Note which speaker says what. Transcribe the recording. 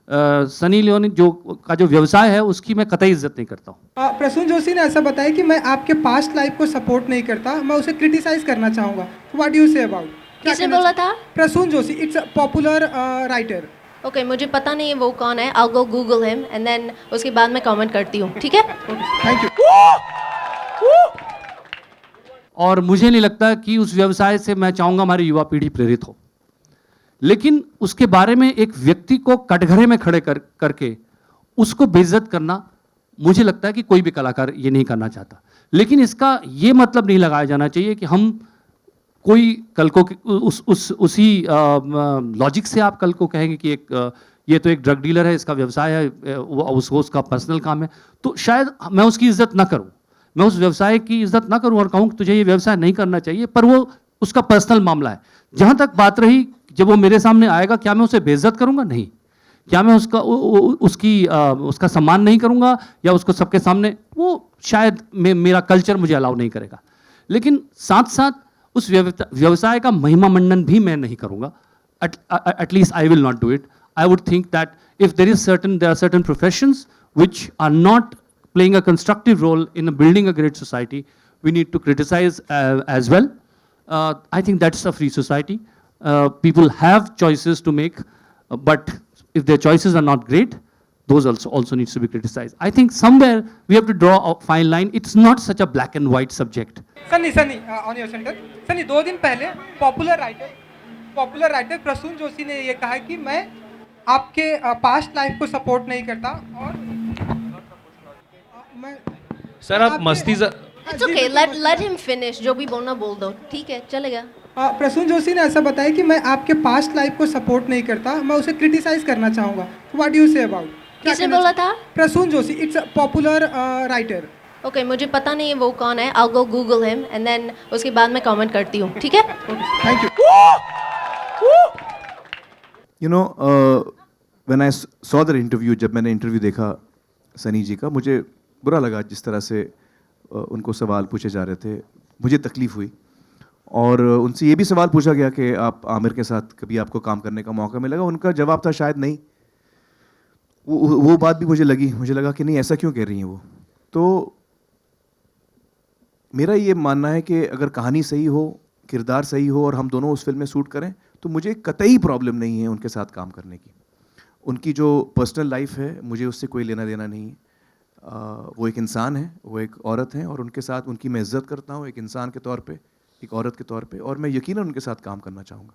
Speaker 1: Sunny Leone जो का जो व्यवसाय है उसकी मैं कतई इज्जत नहीं करता हूँ।
Speaker 2: प्रसून जोशी ने ऐसा बताया कि मैं आपके पास्ट लाइफ को सपोर्ट नहीं करता, मैं उसे क्रिटिसाइज करना चाहूँगा। What do you say about?
Speaker 3: किसने बोला था?
Speaker 2: Prasoon Joshi, it's a popular writer.
Speaker 3: Okay, मुझे पता नहीं है वो कौन है। I'll go Google him and then उसके बाद मैं कमेंट करती हूँ, ठीक है?
Speaker 2: Thank you.
Speaker 1: और मुझे नहीं लगता कि उस व्यवसाय से मैं चाहूँगा हमारी युवा पीढ़ी प्रेरित हो, लेकिन उसके बारे में एक व्यक्ति को कटघरे में खड़े करके उसको बेइज्जत करना, मुझे लगता है कि कोई भी कलाकार ये नहीं करना चाहता। लेकिन इसका ये मतलब नहीं लगाया जाना चाहिए कि हम कोई कल को उसी लॉजिक से आप कल को कहेंगे कि ये तो एक ड्रग डीलर है, इसका व्यवसाय है, उसको उसका पर्सनल काम है, तो शायद मैं उसकी इज्जत ना करूं, मैं उस व्यवसाय की इज्जत ना करूं और कहूं कि तुझे ये व्यवसाय नहीं करना चाहिए, पर वो उसका पर्सनल मामला है। जहां तक बात रही, जब वो मेरे सामने आएगा, क्या मैं उसे बेइज्जत करूंगा? नहीं। क्या मैं उसका सम्मान नहीं करूंगा या उसको सबके सामने, वो शायद मेरा कल्चर मुझे अलाउ नहीं करेगा। लेकिन साथ साथ उस व्यवसाय का महिमा मंडन भी मैं नहीं करूंगा। At least I will not do it. I would think that if there are certain professions which are not playing a constructive role in building a great society, we need to criticize as well. I think that's a free society. People have choices to make, but if their choices are not great, those also needs to be criticized. I think somewhere we have to draw a fine line. It's not such a black and white subject.
Speaker 2: Sunny on your centre. Sunny, 2 दिन पहले popular writer Prasoon Joshi ने ये कहा कि मैं आपके past life को support नहीं करता और मैं
Speaker 4: सर आप मस्ती
Speaker 3: It's okay, let him finish. जो भी बोलना बोल दो, ठीक है, चलेगा।
Speaker 2: प्रसून जोशी ने ऐसा बताया कि मैं आपके पास्ट लाइफ को सपोर्ट नहीं करता, मैं उसे क्रिटिसाइज करना चाहूँगा। What do you say about?
Speaker 3: किसने बोला था?
Speaker 2: Prasoon Joshi, it's a popular writer.
Speaker 3: Okay, मुझे पता नहीं है वो कौन है। I'll go Google him and then उसके बाद मैं कमेंट करती हूँ, ठीक है?
Speaker 2: Thank you.
Speaker 5: You know, when I saw the interview, जब मैंने इंटरव्यू देखा सनी जी का, मुझे बुरा लगा जिस तरह से उनको सवाल पूछे जा रहे थे, मुझे तकलीफ हुई। और उनसे ये भी सवाल पूछा गया कि आप आमिर के साथ कभी आपको काम करने का मौका मिलेगा। उनका जवाब था शायद नहीं। वो बात भी मुझे लगा कि नहीं, ऐसा क्यों कह रही हैं वो। तो मेरा ये मानना है कि अगर कहानी सही हो, किरदार सही हो और हम दोनों उस फिल्म में शूट करें, तो मुझे कतई प्रॉब्लम नहीं है उनके साथ काम करने की। उनकी जो पर्सनल लाइफ है, मुझे उससे कोई लेना देना नहीं है। वो एक इंसान है, वो एक औरत है और उनके साथ उनकी मैं इज़्ज़त करता हूँ एक इंसान के तौर पे, एक औरत के तौर पे, और मैं यकीनन उनके साथ काम करना चाहूँगा।